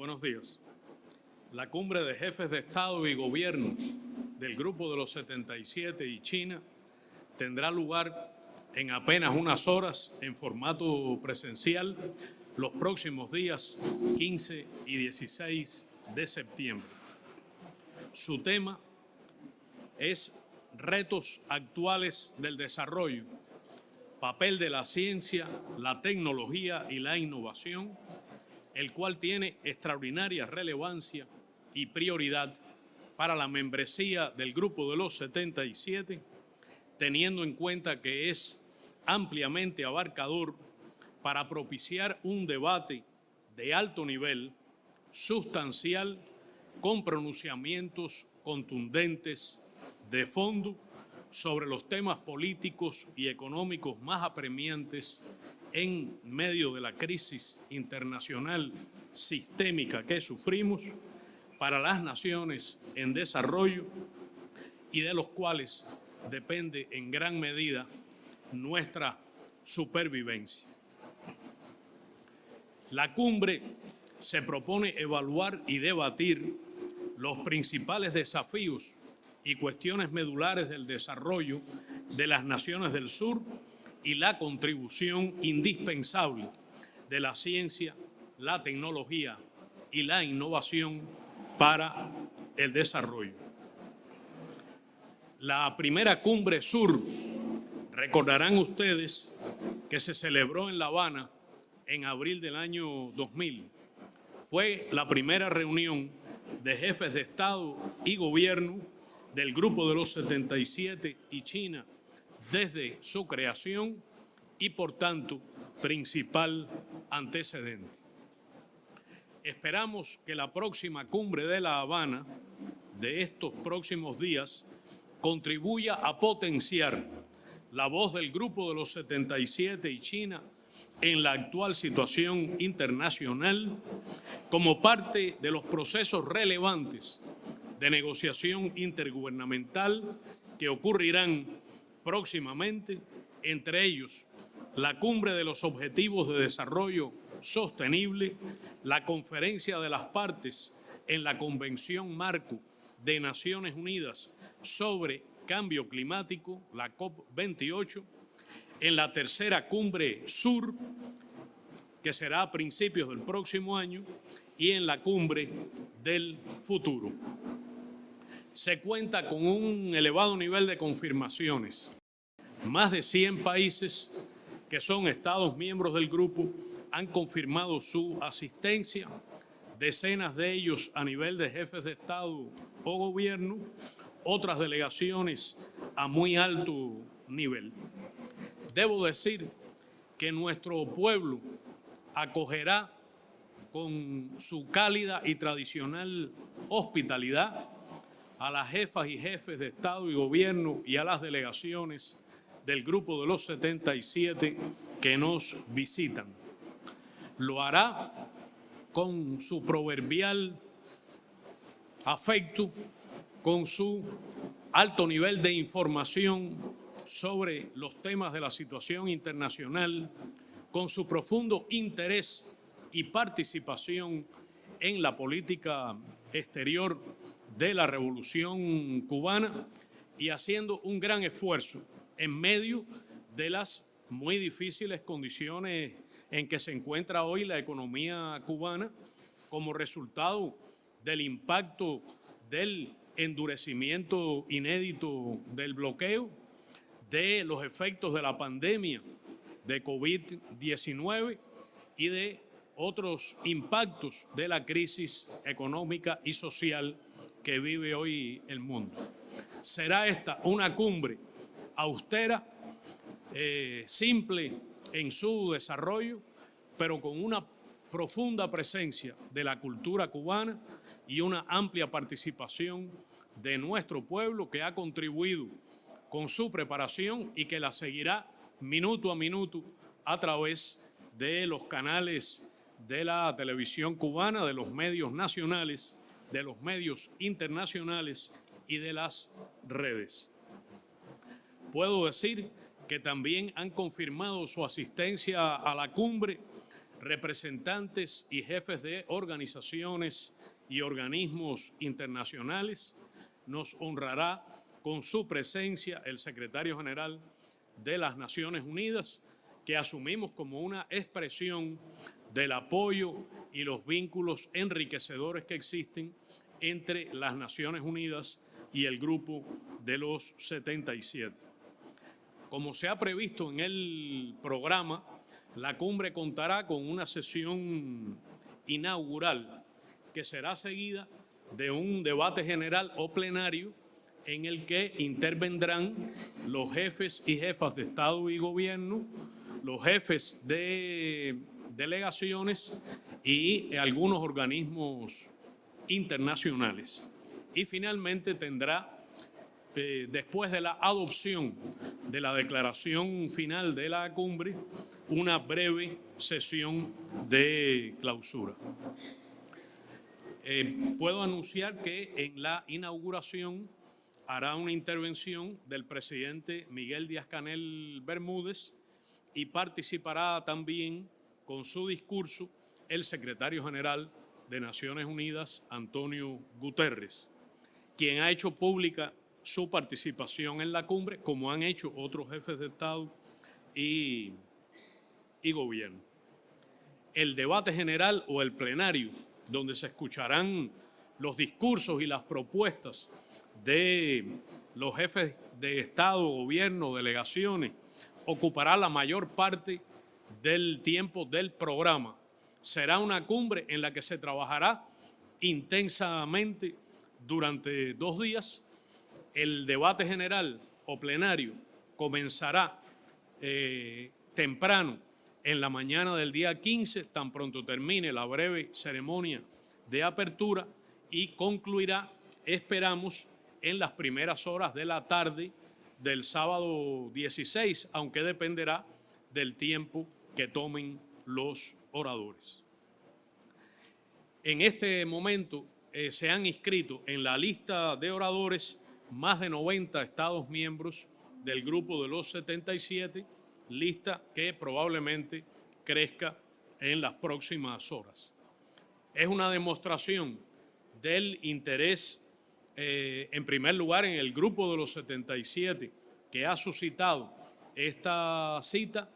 Buenos días. La cumbre de jefes de Estado y Gobierno del Grupo de los 77 y China tendrá lugar en apenas unas horas en formato presencial los próximos días 15 y 16 de septiembre. Su tema es retos actuales del desarrollo, papel de la ciencia, la tecnología y la innovación, el cual tiene extraordinaria relevancia y prioridad para la membresía del Grupo de los 77, teniendo en cuenta que es ampliamente abarcador para propiciar un debate de alto nivel, sustancial, con pronunciamientos contundentes de fondo sobre los temas políticos y económicos más apremiantes en medio de la crisis internacional sistémica que sufrimos para las naciones en desarrollo y de los cuales depende en gran medida nuestra supervivencia. La cumbre se propone evaluar y debatir los principales desafíos y cuestiones medulares del desarrollo de las naciones del sur y la contribución indispensable de la ciencia, la tecnología y la innovación para el desarrollo. La primera cumbre sur, recordarán ustedes que se celebró en La Habana en abril del año 2000. Fue la primera reunión de jefes de Estado y Gobierno del Grupo de los 77 y China desde su creación y, por tanto, principal antecedente. Esperamos que la próxima cumbre de La Habana de estos próximos días contribuya a potenciar la voz del Grupo de los 77 y China en la actual situación internacional como parte de los procesos relevantes de negociación intergubernamental que ocurrirán próximamente, entre ellos la Cumbre de los Objetivos de Desarrollo Sostenible, la Conferencia de las Partes en la Convención Marco de Naciones Unidas sobre Cambio Climático, la COP28, en la tercera Cumbre Sur, que será a principios del próximo año, y en la Cumbre del Futuro. Se cuenta con un elevado nivel de confirmaciones. Más de 100 países que son Estados miembros del grupo han confirmado su asistencia, decenas de ellos a nivel de jefes de Estado o Gobierno, otras delegaciones a muy alto nivel. Debo decir que nuestro pueblo acogerá con su cálida y tradicional hospitalidad a las jefas y jefes de Estado y Gobierno y a las delegaciones del Grupo de los 77 que nos visitan. Lo hará con su proverbial afecto, con su alto nivel de información sobre los temas de la situación internacional, con su profundo interés y participación en la política exterior de la Revolución Cubana y haciendo un gran esfuerzo en medio de las muy difíciles condiciones en que se encuentra hoy la economía cubana como resultado del impacto del endurecimiento inédito del bloqueo, de los efectos de la pandemia de COVID-19 y de otros impactos de la crisis económica y social que vive hoy el mundo. Será esta una cumbre austera, simple en su desarrollo, pero con una profunda presencia de la cultura cubana y una amplia participación de nuestro pueblo que ha contribuido con su preparación y que la seguirá minuto a minuto a través de los canales de la televisión cubana, de los medios nacionales, de los medios internacionales y de las redes. Puedo decir que también han confirmado su asistencia a la cumbre representantes y jefes de organizaciones y organismos internacionales. Nos honrará con su presencia el secretario general de las Naciones Unidas, que asumimos como una expresión del apoyo y los vínculos enriquecedores que existen entre las Naciones Unidas y el Grupo de los 77. Como se ha previsto en el programa, la cumbre contará con una sesión inaugural que será seguida de un debate general o plenario en el que intervendrán los jefes y jefas de Estado y Gobierno, los jefes de delegaciones y algunos organismos internacionales. Y finalmente tendrá, después de la adopción de la declaración final de la cumbre, una breve sesión de clausura. Puedo anunciar que en la inauguración hará una intervención del presidente Miguel Díaz-Canel Bermúdez y participará también con su discurso el secretario general de Naciones Unidas, Antonio Guterres, quien ha hecho pública su participación en la cumbre, como han hecho otros jefes de Estado y gobierno. El debate general o el plenario, donde se escucharán los discursos y las propuestas de los jefes de Estado, gobierno, delegaciones, ocupará la mayor parte del tiempo del programa. Será una cumbre en la que se trabajará intensamente durante 2 días. El debate general o plenario comenzará temprano en la mañana del día 15, tan pronto termine la breve ceremonia de apertura, y concluirá, esperamos, en las primeras horas de la tarde del sábado 16, aunque dependerá del tiempo que tomen los oradores. En este momento se han inscrito en la lista de oradores más de 90 Estados miembros del Grupo de los 77, lista que probablemente crezca en las próximas horas. Es una demostración del interés, en primer lugar, en el Grupo de los 77, que ha suscitado esta cita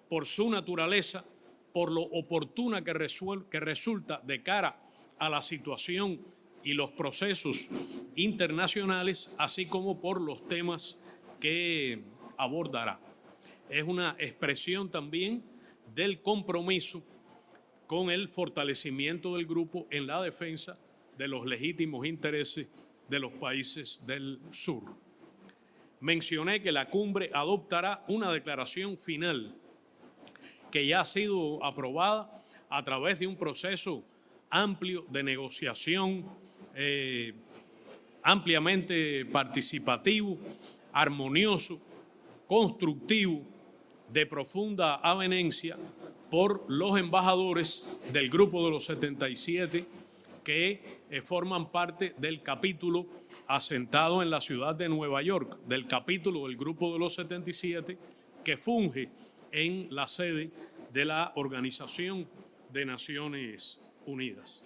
por su naturaleza, por lo oportuna que resulta de cara a la situación y los procesos internacionales, así como por los temas que abordará. Es una expresión también del compromiso con el fortalecimiento del grupo en la defensa de los legítimos intereses de los países del sur. Mencioné que la cumbre adoptará una declaración final que ya ha sido aprobada a través de un proceso amplio de negociación, ampliamente participativo, armonioso, constructivo, de profunda avenencia por los embajadores del Grupo de los 77 que forman parte del capítulo asentado en la ciudad de Nueva York, del capítulo del Grupo de los 77 que funge en la sede de la Organización de Naciones Unidas.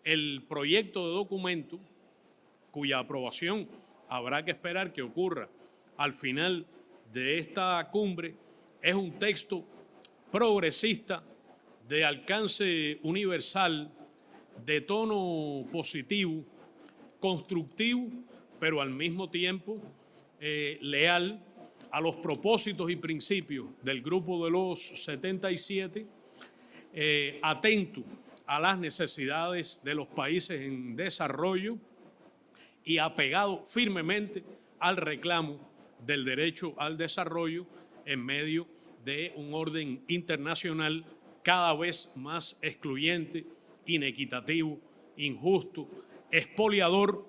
El proyecto de documento, cuya aprobación habrá que esperar que ocurra al final de esta cumbre, es un texto progresista de alcance universal, de tono positivo, constructivo, pero al mismo tiempo leal a los propósitos y principios del Grupo de los 77, atento a las necesidades de los países en desarrollo y apegado firmemente al reclamo del derecho al desarrollo en medio de un orden internacional cada vez más excluyente, inequitativo, injusto, expoliador,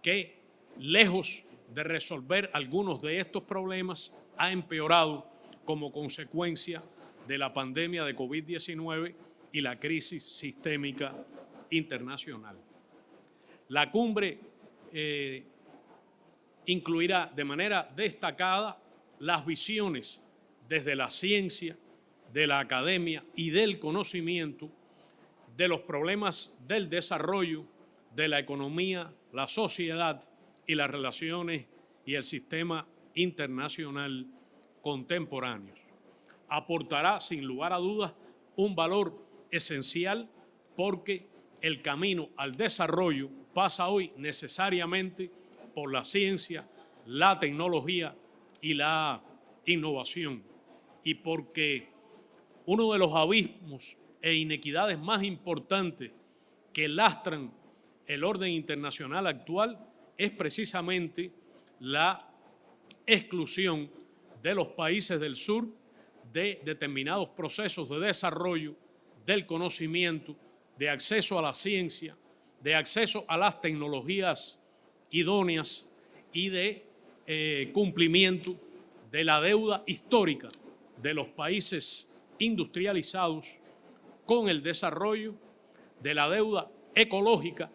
que lejos de resolver algunos de estos problemas ha empeorado como consecuencia de la pandemia de COVID-19 y la crisis sistémica internacional. La cumbre incluirá de manera destacada las visiones desde la ciencia, de la academia y del conocimiento de los problemas del desarrollo, de la economía, la sociedad y las relaciones y el sistema internacional contemporáneos. Aportará, sin lugar a dudas, un valor esencial porque el camino al desarrollo pasa hoy necesariamente por la ciencia, la tecnología y la innovación, y porque uno de los abismos e inequidades más importantes que lastran el orden internacional actual es precisamente la exclusión de los países del sur de determinados procesos de desarrollo, del conocimiento, de acceso a la ciencia, de acceso a las tecnologías idóneas y de cumplimiento de la deuda histórica de los países industrializados con el desarrollo, de la deuda ecológica,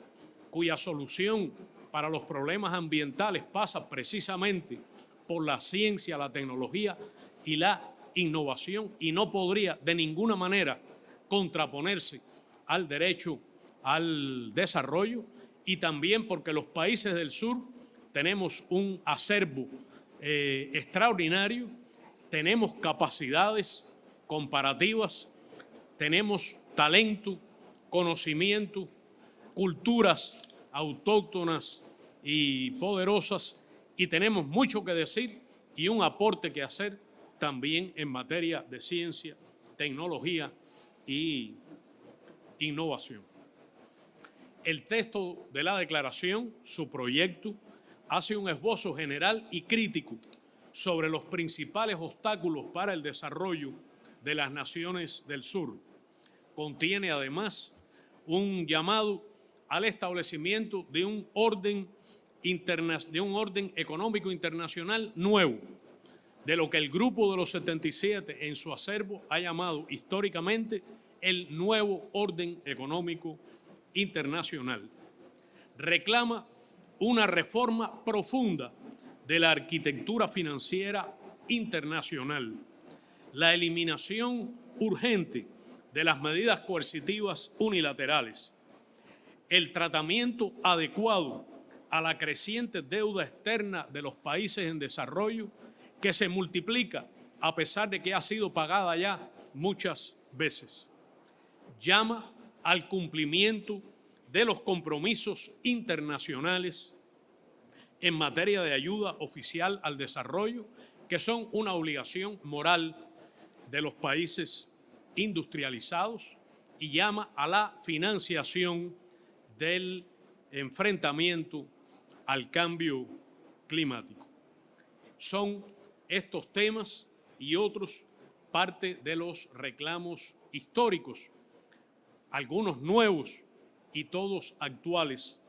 cuya solución para los problemas ambientales pasa precisamente por la ciencia, la tecnología y la innovación, y no podría de ninguna manera contraponerse al derecho al desarrollo, y también porque los países del sur tenemos un acervo extraordinario, tenemos capacidades comparativas, tenemos talento, conocimiento, culturas autóctonas y poderosas, y tenemos mucho que decir y un aporte que hacer también en materia de ciencia, tecnología y innovación. El texto de la declaración, su proyecto, hace un esbozo general y crítico sobre los principales obstáculos para el desarrollo de las naciones del sur. Contiene además un llamado al establecimiento de un orden económico internacional nuevo, de lo que el Grupo de los 77 en su acervo ha llamado históricamente el nuevo orden económico internacional. Reclama una reforma profunda de la arquitectura financiera internacional, la eliminación urgente de las medidas coercitivas unilaterales, el tratamiento adecuado a la creciente deuda externa de los países en desarrollo, que se multiplica a pesar de que ha sido pagada ya muchas veces. Llama al cumplimiento de los compromisos internacionales en materia de ayuda oficial al desarrollo, que son una obligación moral de los países industrializados, y llama a la financiación del enfrentamiento al cambio climático. Son estos temas y otros parte de los reclamos históricos, algunos nuevos y todos actuales,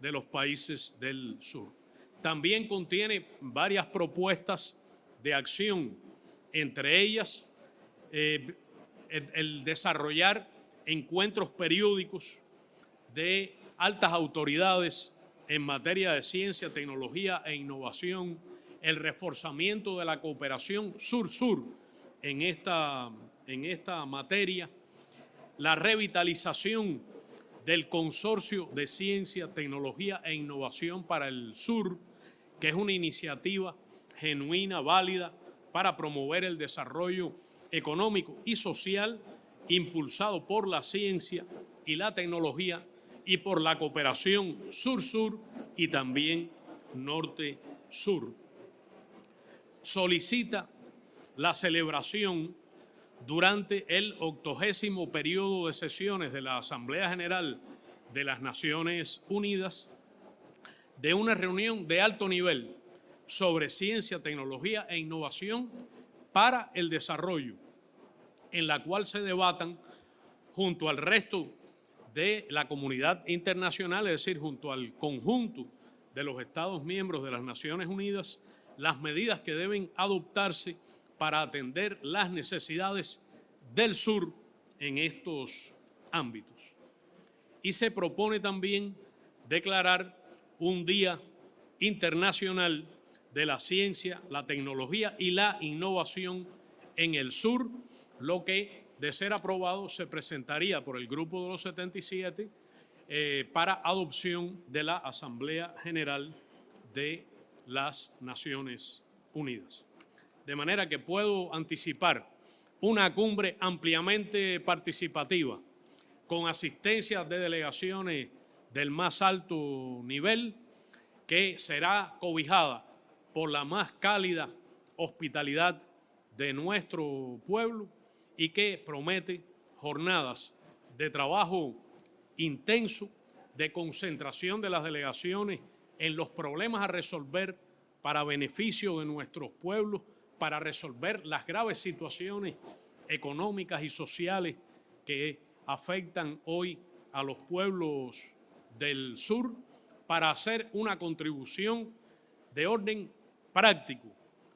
de los países del sur. También contiene varias propuestas de acción, entre ellas el desarrollar encuentros periódicos de altas autoridades en materia de ciencia, tecnología e innovación, el reforzamiento de la cooperación sur-sur en esta materia, la revitalización del Consorcio de Ciencia, Tecnología e Innovación para el Sur, que es una iniciativa genuina, válida, para promover el desarrollo económico y social impulsado por la ciencia y la tecnología y por la cooperación sur-sur y también norte-sur. Solicita la celebración durante el 80º periodo de sesiones de la Asamblea General de las Naciones Unidas de una reunión de alto nivel sobre ciencia, tecnología e innovación para el desarrollo, en la cual se debatan junto al resto de la comunidad internacional, es decir, junto al conjunto de los Estados miembros de las Naciones Unidas, las medidas que deben adoptarse para atender las necesidades del sur en estos ámbitos. Y se propone también declarar un Día Internacional de la Ciencia, la Tecnología y la Innovación en el Sur, lo que, de ser aprobado, se presentaría por el Grupo de los 77 para adopción de la Asamblea General de las Naciones Unidas. De manera que puedo anticipar una cumbre ampliamente participativa, con asistencia de delegaciones del más alto nivel, que será cobijada por la más cálida hospitalidad de nuestro pueblo y que promete jornadas de trabajo intenso, de concentración de las delegaciones en los problemas a resolver para beneficio de nuestros pueblos, para resolver las graves situaciones económicas y sociales que afectan hoy a los pueblos del sur, para hacer una contribución de orden práctico,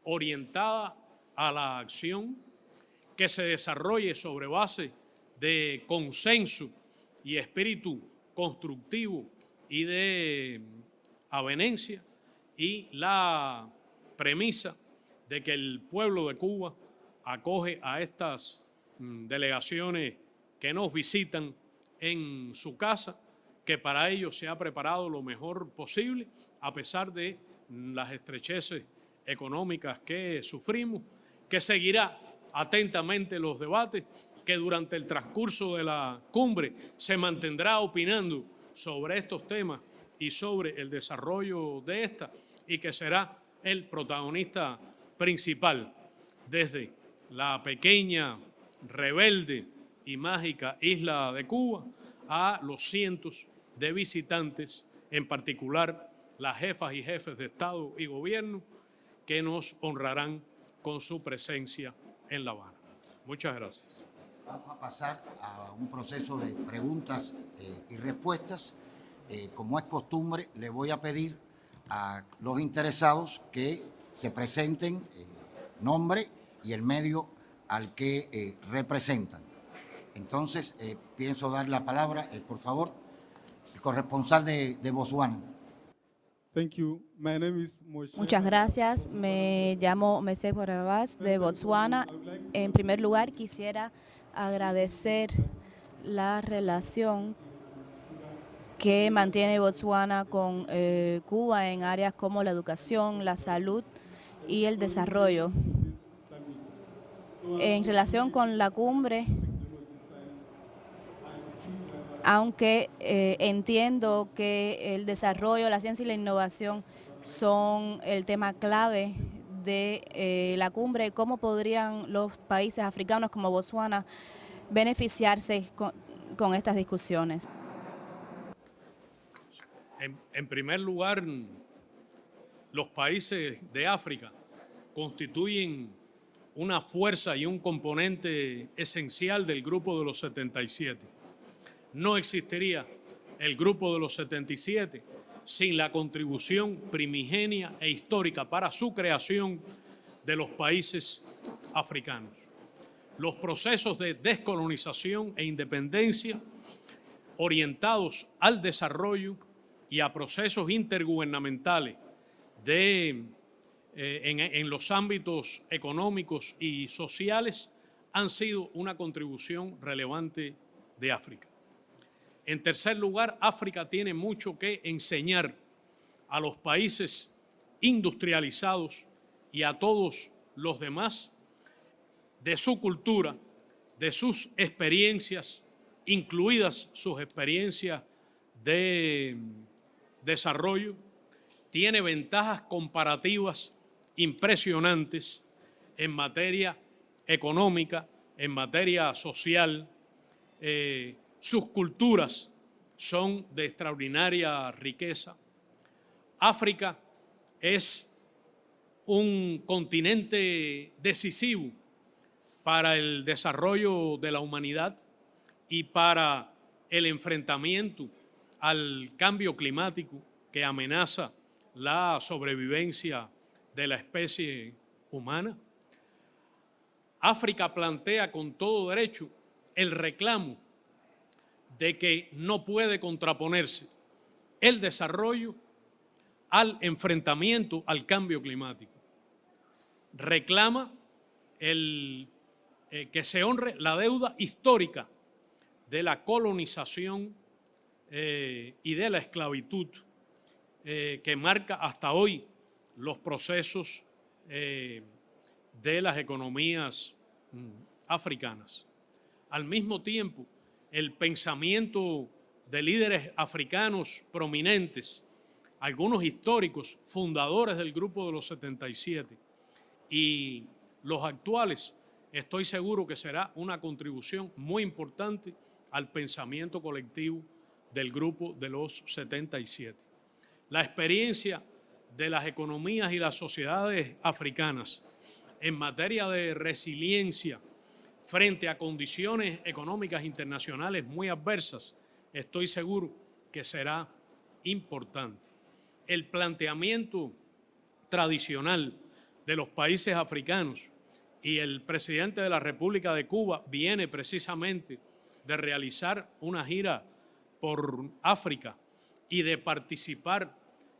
orientada a la acción, que se desarrolle sobre base de consenso y espíritu constructivo y de avenencia, y la premisa de que el pueblo de Cuba acoge a estas delegaciones que nos visitan en su casa, que para ello se ha preparado lo mejor posible, a pesar de las estrecheces económicas que sufrimos, que seguirá atentamente los debates, que durante el transcurso de la cumbre se mantendrá opinando sobre estos temas y sobre el desarrollo de esta, y que será el protagonista principal desde la pequeña, rebelde y mágica isla de Cuba a los cientos de visitantes, en particular las jefas y jefes de Estado y Gobierno, que nos honrarán con su presencia en La Habana. Muchas gracias. Vamos a pasar a un proceso de preguntas y respuestas. Como es costumbre, le voy a pedir a los interesados que se presenten nombre y el medio al que representan. Entonces, pienso dar la palabra, por favor, el corresponsal de Botswana. Thank you. My name is Moshe. Muchas gracias. Me llamo Mese Porabas de Botswana. En primer lugar, quisiera agradecer la relación que mantiene Botswana con Cuba en áreas como la educación, la salud y el desarrollo. En relación con la cumbre, aunque entiendo que el desarrollo, la ciencia y la innovación son el tema clave de la cumbre, ¿cómo podrían los países africanos como Botswana beneficiarse con estas discusiones? En primer lugar, los países de África constituyen una fuerza y un componente esencial del Grupo de los 77. No existiría el Grupo de los 77 sin la contribución primigenia e histórica para su creación de los países africanos. Los procesos de descolonización e independencia orientados al desarrollo y a procesos intergubernamentales en los ámbitos económicos y sociales han sido una contribución relevante de África. En tercer lugar, África tiene mucho que enseñar a los países industrializados y a todos los demás de su cultura, de sus experiencias, incluidas sus experiencias de desarrollo. Tiene ventajas comparativas impresionantes en materia económica, en materia social. Sus culturas son de extraordinaria riqueza. África es un continente decisivo para el desarrollo de la humanidad y para el enfrentamiento al cambio climático que amenaza la sobrevivencia de la especie humana. África plantea con todo derecho el reclamo de que no puede contraponerse el desarrollo al enfrentamiento al cambio climático. Reclama el que se honre la deuda histórica de la colonización y de la esclavitud que marca hasta hoy los procesos de las economías africanas. Al mismo tiempo, el pensamiento de líderes africanos prominentes, algunos históricos, fundadores del Grupo de los 77 y los actuales, estoy seguro que será una contribución muy importante al pensamiento colectivo del Grupo de los 77. La experiencia de las economías y las sociedades africanas en materia de resiliencia frente a condiciones económicas internacionales muy adversas, estoy seguro que será importante. El planteamiento tradicional de los países africanos, y el presidente de la República de Cuba viene precisamente de realizar una gira por África y de participar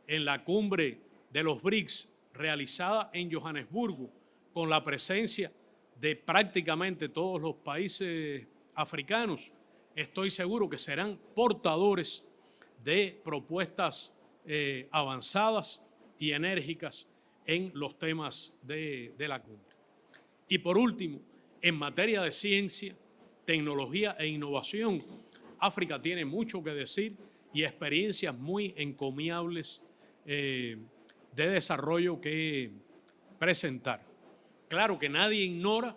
en la cumbre de los BRICS realizada en Johannesburgo con la presencia de prácticamente todos los países africanos. Estoy seguro que serán portadores de propuestas avanzadas y enérgicas en los temas de la cumbre. Y por último, en materia de ciencia, tecnología e innovación, África tiene mucho que decir y experiencias muy encomiables de desarrollo que presentar. Claro que nadie ignora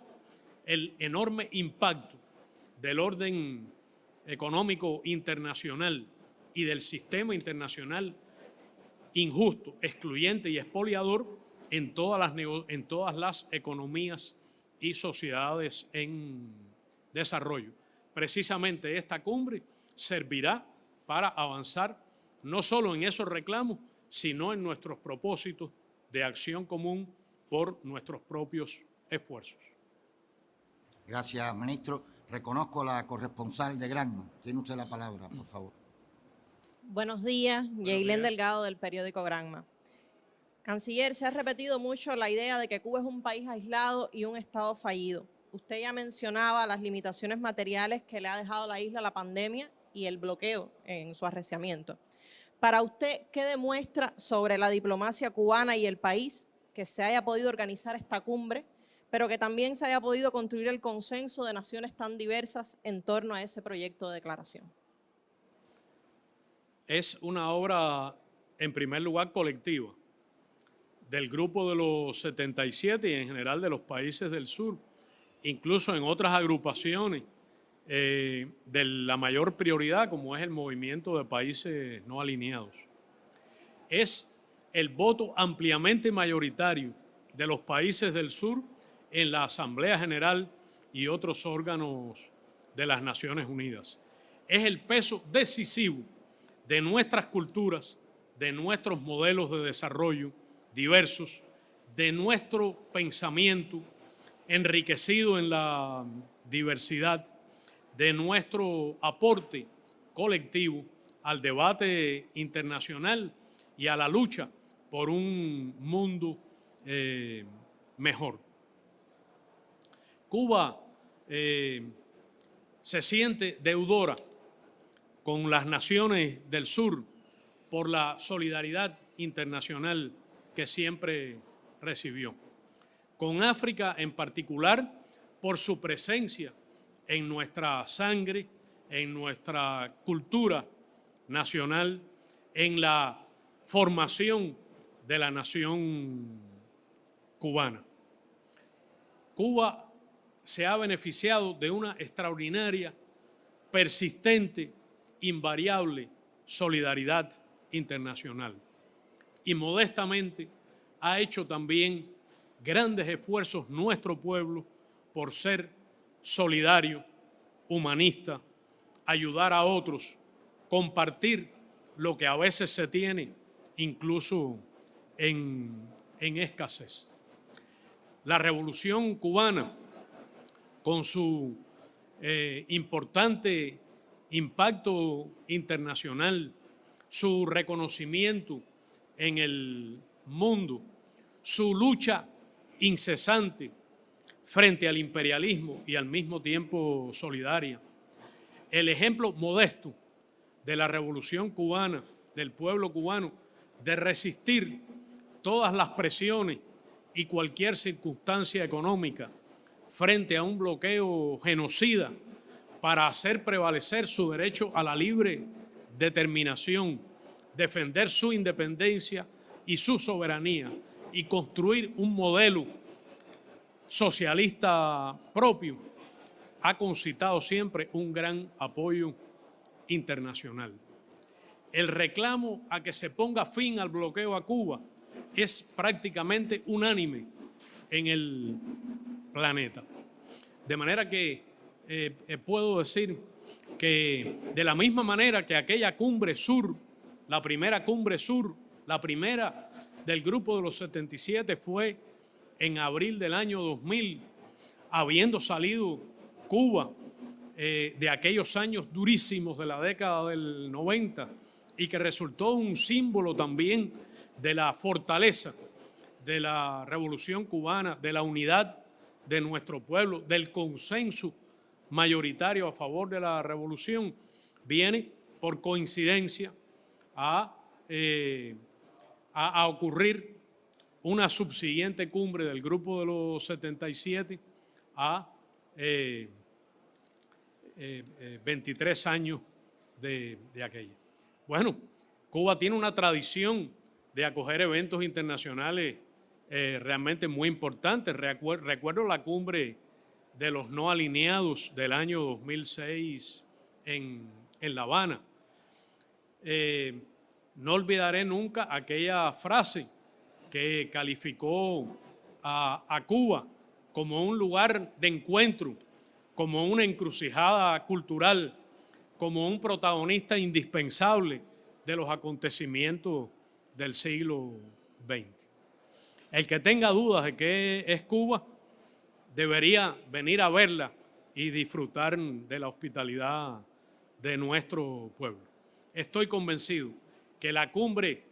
el enorme impacto del orden económico internacional y del sistema internacional injusto, excluyente y expoliador en todas las economías y sociedades en desarrollo. Precisamente esta cumbre servirá para avanzar no solo en esos reclamos, sino en nuestros propósitos de acción común por nuestros propios esfuerzos. Gracias, ministro. Reconozco a la corresponsal de Granma. Tiene usted la palabra, por favor. Buenos días, Yeilén Delgado del periódico Granma. Canciller, se ha repetido mucho la idea de que Cuba es un país aislado y un Estado fallido. Usted ya mencionaba las limitaciones materiales que le ha dejado a la isla la pandemia y el bloqueo en su arreciamiento. Para usted, ¿qué demuestra sobre la diplomacia cubana y el país que se haya podido organizar esta cumbre, pero que también se haya podido construir el consenso de naciones tan diversas en torno a ese proyecto de declaración? Es una obra, en primer lugar, colectiva, del Grupo de los 77 y en general de los países del sur, incluso en otras agrupaciones de la mayor prioridad, como es el movimiento de países no alineados. Es el voto ampliamente mayoritario de los países del sur en la Asamblea General y otros órganos de las Naciones Unidas. Es el peso decisivo de nuestras culturas, de nuestros modelos de desarrollo diversos, de nuestro pensamiento enriquecido en la diversidad, de nuestro aporte colectivo al debate internacional y a la lucha por un mundo mejor. Cuba se siente deudora con las naciones del sur por la solidaridad internacional que siempre recibió. Con África en particular por su presencia en nuestra sangre, en nuestra cultura nacional, en la formación de la nación cubana. Cuba se ha beneficiado de una extraordinaria, persistente, invariable solidaridad internacional y modestamente ha hecho también grandes esfuerzos nuestro pueblo por ser solidario, humanista, ayudar a otros, compartir lo que a veces se tiene incluso en escasez. La Revolución Cubana, con su importante impacto internacional, su reconocimiento en el mundo, su lucha incesante frente al imperialismo y al mismo tiempo solidaria. El ejemplo modesto de la revolución cubana, del pueblo cubano, de resistir todas las presiones y cualquier circunstancia económica frente a un bloqueo genocida para hacer prevalecer su derecho a la libre determinación, defender su independencia y su soberanía y construir un modelo socialista propio, ha concitado siempre un gran apoyo internacional. El reclamo a que se ponga fin al bloqueo a Cuba es prácticamente unánime en el planeta. De manera que puedo decir que de la misma manera que aquella cumbre sur, la primera cumbre sur, la primera del Grupo de los 77 fue en abril del año 2000, habiendo salido Cuba de aquellos años durísimos de la década del 90 y que resultó un símbolo también de la fortaleza de la revolución cubana, de la unidad de nuestro pueblo, del consenso mayoritario a favor de la revolución, viene por coincidencia a ocurrir una subsiguiente cumbre del Grupo de los 77 a 23 años de aquella. Bueno, Cuba tiene una tradición de acoger eventos internacionales realmente muy importantes. Recuerdo la cumbre de los no alineados del año 2006 en La Habana. No olvidaré nunca aquella frase que calificó a Cuba como un lugar de encuentro, como una encrucijada cultural, como un protagonista indispensable de los acontecimientos del siglo XX. El que tenga dudas de qué es Cuba debería venir a verla y disfrutar de la hospitalidad de nuestro pueblo. Estoy convencido que la cumbre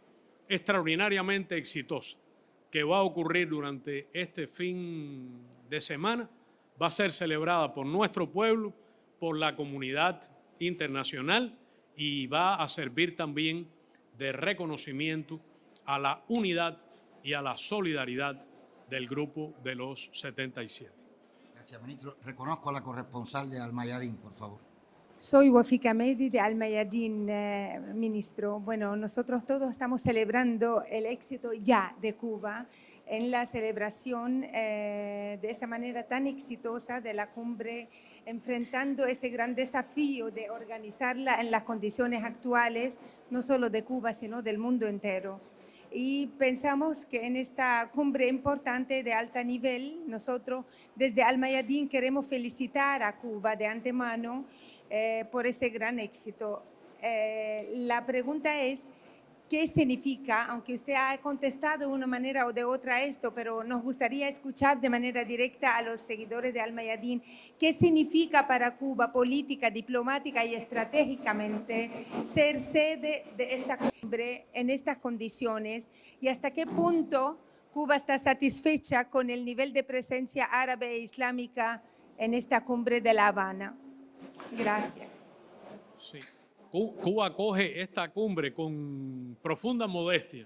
extraordinariamente exitosa que va a ocurrir durante este fin de semana va a ser celebrada por nuestro pueblo, por la comunidad internacional y va a servir también de reconocimiento a la unidad y a la solidaridad del Grupo de los 77. Gracias, ministro. Reconozco a la corresponsal de Almayadín, por favor. Soy Wafika Mehdi de Almayadín, ministro. Bueno, nosotros todos estamos celebrando el éxito ya de Cuba en la celebración de esa manera tan exitosa de la cumbre, enfrentando ese gran desafío de organizarla en las condiciones actuales, no solo de Cuba, sino del mundo entero. Y pensamos que en esta cumbre importante de alto nivel, nosotros desde Almayadín queremos felicitar a Cuba de antemano por ese gran éxito. La pregunta es, ¿qué significa? Aunque usted ha contestado de una manera o de otra esto, pero nos gustaría escuchar de manera directa a los seguidores de Almayadín, ¿qué significa para Cuba política, diplomática y estratégicamente ser sede de esta cumbre en estas condiciones? ¿Y hasta qué punto Cuba está satisfecha con el nivel de presencia árabe e islámica en esta cumbre de La Habana? Gracias. Sí. Cuba acoge esta cumbre con profunda modestia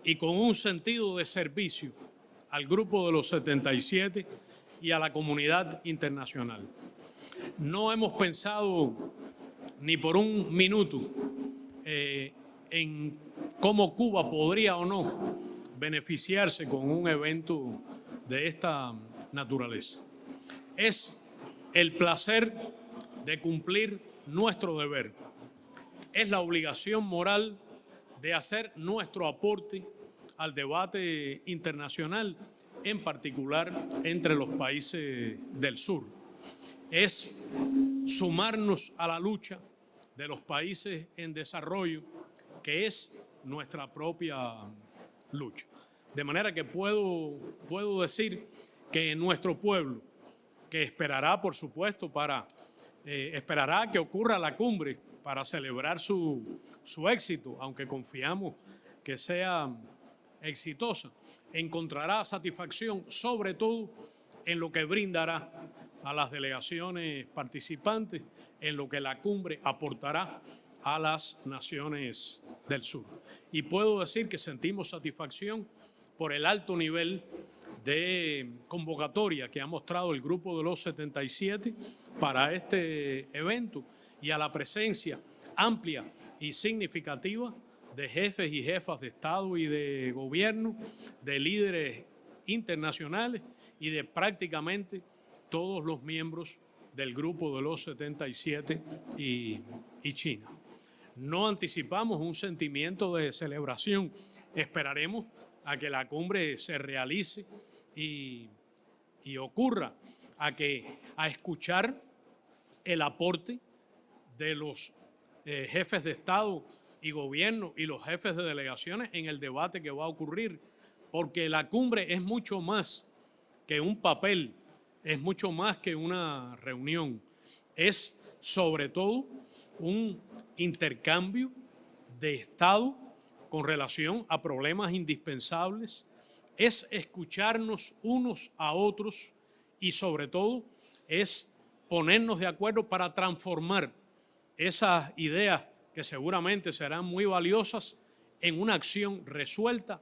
y con un sentido de servicio al Grupo de los 77 y a la comunidad internacional. No hemos pensado ni por un minuto en cómo Cuba podría o no beneficiarse con un evento de esta naturaleza. Es el placer de cumplir nuestro deber. Es la obligación moral de hacer nuestro aporte al debate internacional, en particular entre los países del sur. Es sumarnos a la lucha de los países en desarrollo, que es nuestra propia lucha. De manera que puedo decir que nuestro pueblo, que esperará, por supuesto, esperará que ocurra la cumbre para celebrar su éxito, aunque confiamos que sea exitosa, encontrará satisfacción sobre todo en lo que brindará a las delegaciones participantes, en lo que la cumbre aportará a las naciones del sur. Y puedo decir que sentimos satisfacción por el alto nivel de convocatoria que ha mostrado el Grupo de los 77 para este evento y a la presencia amplia y significativa de jefes y jefas de Estado y de gobierno, de líderes internacionales y de prácticamente todos los miembros del Grupo de los 77 y China. No anticipamos un sentimiento de celebración. Esperaremos a que la cumbre se realice y ocurra, a escuchar el aporte de los jefes de Estado y gobierno y los jefes de delegaciones en el debate que va a ocurrir, porque la cumbre es mucho más que un papel, es mucho más que una reunión, es sobre todo un intercambio de Estado con relación a problemas indispensables, es escucharnos unos a otros y sobre todo es ponernos de acuerdo para transformar esas ideas que seguramente serán muy valiosas en una acción resuelta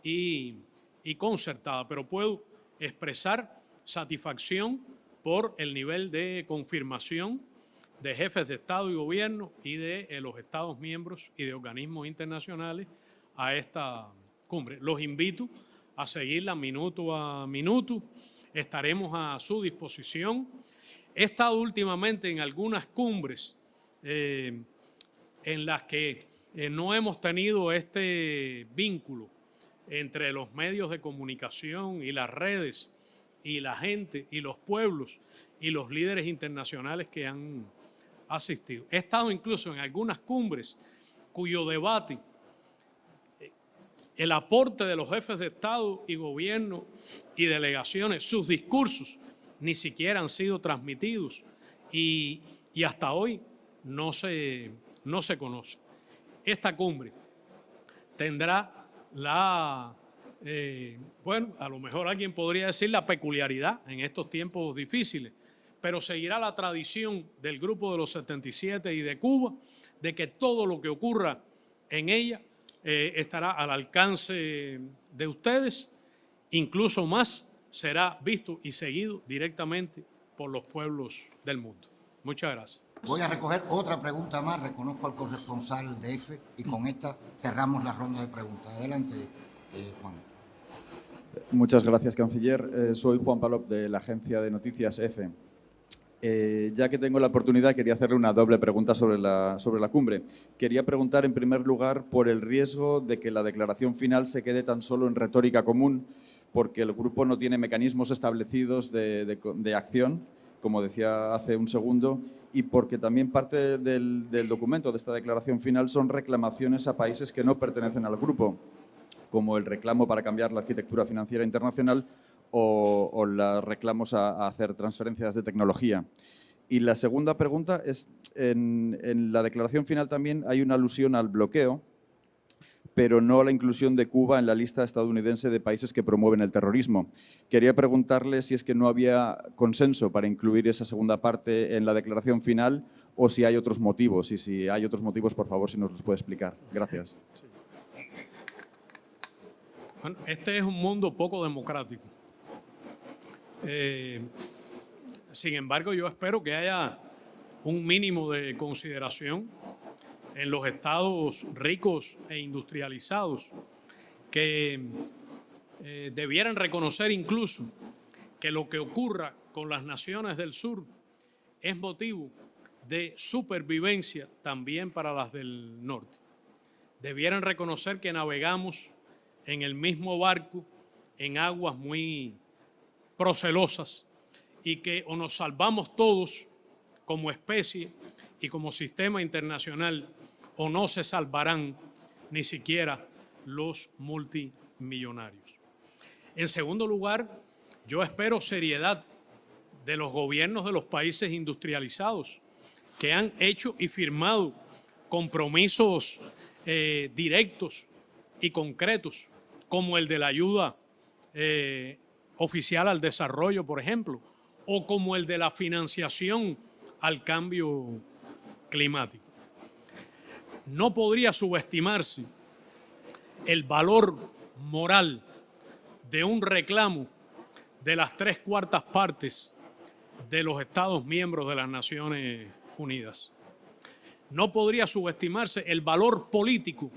y concertada. Pero puedo expresar satisfacción por el nivel de confirmación de jefes de Estado y gobierno y de los Estados miembros y de organismos internacionales a esta cumbre. Los invito a seguirla minuto a minuto. Estaremos a su disposición. He estado últimamente en algunas cumbres en las que no hemos tenido este vínculo entre los medios de comunicación y las redes y la gente y los pueblos y los líderes internacionales que han asistido. He estado incluso en algunas cumbres cuyo debate, el aporte de los jefes de Estado y gobierno y delegaciones, sus discursos ni siquiera han sido transmitidos y hasta hoy no se conoce. Esta cumbre tendrá bueno, a lo mejor alguien podría decir la peculiaridad en estos tiempos difíciles, pero seguirá la tradición del Grupo de los 77 y de Cuba, de que todo lo que ocurra en ella estará al alcance de ustedes, incluso más será visto y seguido directamente por los pueblos del mundo. Muchas gracias. Voy a recoger otra pregunta más, reconozco al corresponsal de EFE y con esta cerramos la ronda de preguntas. Adelante, Juan. Muchas gracias, canciller. Soy Juan Palop, de la agencia de noticias EFE. Ya que tengo la oportunidad, quería hacerle una doble pregunta sobre la cumbre. Quería preguntar, en primer lugar, por el riesgo de que la declaración final se quede tan solo en retórica común, porque el grupo no tiene mecanismos establecidos de acción, como decía hace un segundo, y porque también parte del documento de esta declaración final son reclamaciones a países que no pertenecen al grupo, como el reclamo para cambiar la arquitectura financiera internacional o los reclamos a hacer transferencias de tecnología. Y la segunda pregunta es, en la declaración final también hay una alusión al bloqueo, pero no a la inclusión de Cuba en la lista estadounidense de países que promueven el terrorismo. Quería preguntarle si es que no había consenso para incluir esa segunda parte en la declaración final o si hay otros motivos. Y si hay otros motivos, por favor, si nos los puede explicar. Gracias. Sí. Bueno, este es un mundo poco democrático. Sin embargo, yo espero que haya un mínimo de consideración en los estados ricos e industrializados que debieran reconocer incluso que lo que ocurra con las naciones del sur es motivo de supervivencia también para las del norte. Debieran reconocer que navegamos en el mismo barco en aguas muy procelosas y que o nos salvamos todos como especie y como sistema internacional o no se salvarán ni siquiera los multimillonarios. En segundo lugar, yo espero seriedad de los gobiernos de los países industrializados que han hecho y firmado compromisos directos y concretos como el de la ayuda oficial al desarrollo, por ejemplo, o como el de la financiación al cambio climático. No podría subestimarse el valor moral de un reclamo de las 3/4 partes de los Estados miembros de las Naciones Unidas. No podría subestimarse el valor político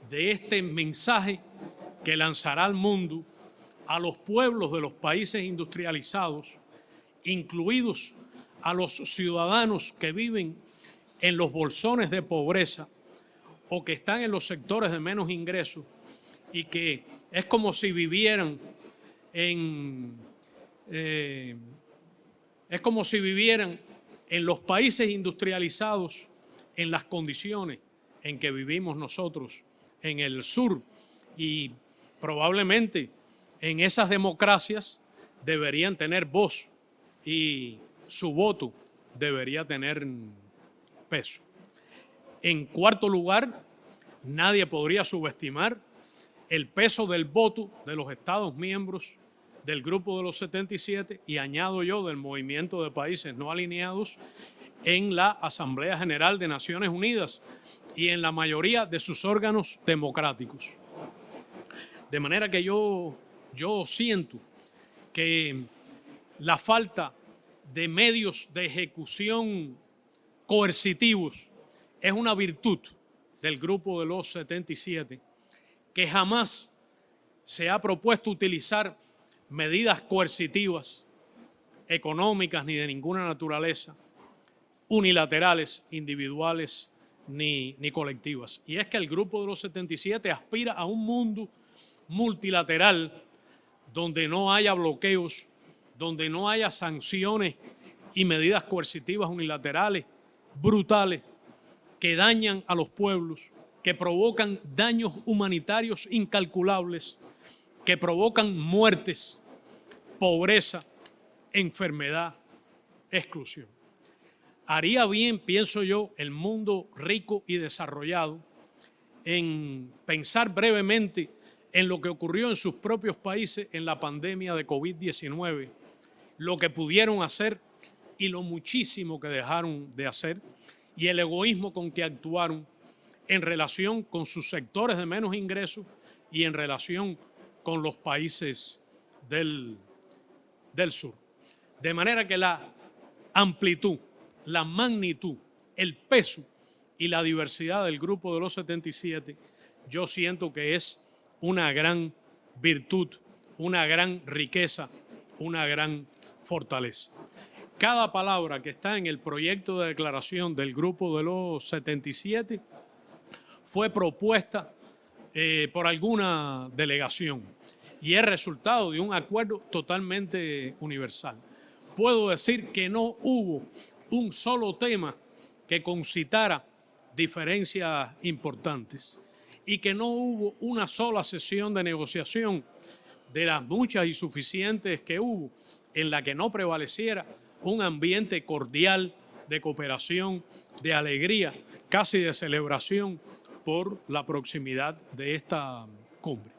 de este mensaje que lanzará al mundo a los pueblos de los países industrializados, incluidos a los ciudadanos que viven en los bolsones de pobreza o que están en los sectores de menos ingresos y que es como si vivieran en los países industrializados en las condiciones en que vivimos nosotros en el sur, y probablemente en esas democracias deberían tener voz y su voto debería tener peso. En cuarto lugar, nadie podría subestimar el peso del voto de los Estados miembros del Grupo de los 77 y añado yo del Movimiento de Países No Alineados en la Asamblea General de Naciones Unidas y en la mayoría de sus órganos democráticos. De manera que yo siento que la falta de medios de ejecución coercitivos es una virtud del Grupo de los 77, que jamás se ha propuesto utilizar medidas coercitivas, económicas ni de ninguna naturaleza, unilaterales, individuales ni colectivas. Y es que el Grupo de los 77 aspira a un mundo multilateral donde no haya bloqueos, donde no haya sanciones y medidas coercitivas unilaterales, brutales, que dañan a los pueblos, que provocan daños humanitarios incalculables, que provocan muertes, pobreza, enfermedad, exclusión. Haría bien, pienso yo, el mundo rico y desarrollado en pensar brevemente en lo que ocurrió en sus propios países en la pandemia de COVID-19, lo que pudieron hacer y lo muchísimo que dejaron de hacer, y el egoísmo con que actuaron en relación con sus sectores de menos ingresos y en relación con los países del sur. De manera que la amplitud, la magnitud, el peso y la diversidad del Grupo de los 77, yo siento que es una gran virtud, una gran riqueza, una gran fortaleza. Cada palabra que está en el proyecto de declaración del Grupo de los 77 fue propuesta por alguna delegación y es resultado de un acuerdo totalmente universal. Puedo decir que no hubo un solo tema que concitara diferencias importantes y que no hubo una sola sesión de negociación de las muchas y suficientes que hubo en la que no prevaleciera un ambiente cordial de cooperación, de alegría, casi de celebración por la proximidad de esta cumbre.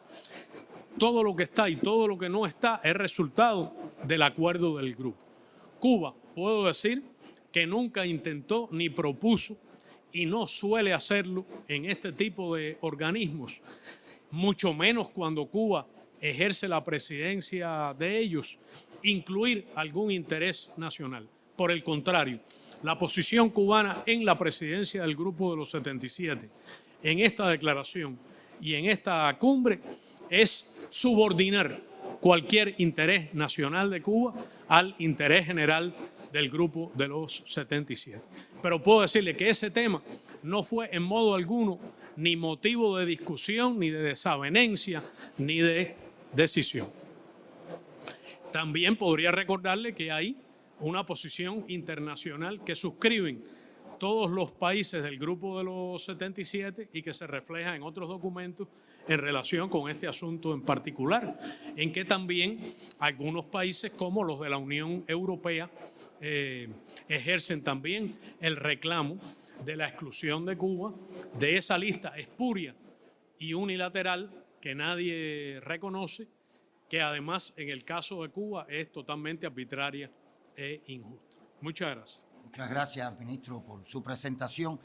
Todo lo que está y todo lo que no está es resultado del acuerdo del grupo. Cuba, puedo decir que nunca intentó ni propuso y no suele hacerlo en este tipo de organismos, mucho menos cuando Cuba ejerce la presidencia de ellos, incluir algún interés nacional. Por el contrario, la posición cubana en la presidencia del Grupo de los 77, en esta declaración y en esta cumbre, es subordinar cualquier interés nacional de Cuba al interés general del Grupo de los 77. Pero puedo decirle que ese tema no fue en modo alguno ni motivo de discusión, ni de desavenencia, ni de decisión. También podría recordarle que hay una posición internacional que suscriben todos los países del Grupo de los 77 y que se refleja en otros documentos en relación con este asunto en particular, en que también algunos países como los de la Unión Europea ejercen también el reclamo de la exclusión de Cuba de esa lista espuria y unilateral que nadie reconoce que además en el caso de Cuba es totalmente arbitraria e injusta. Muchas gracias. Muchas gracias, ministro, por su presentación.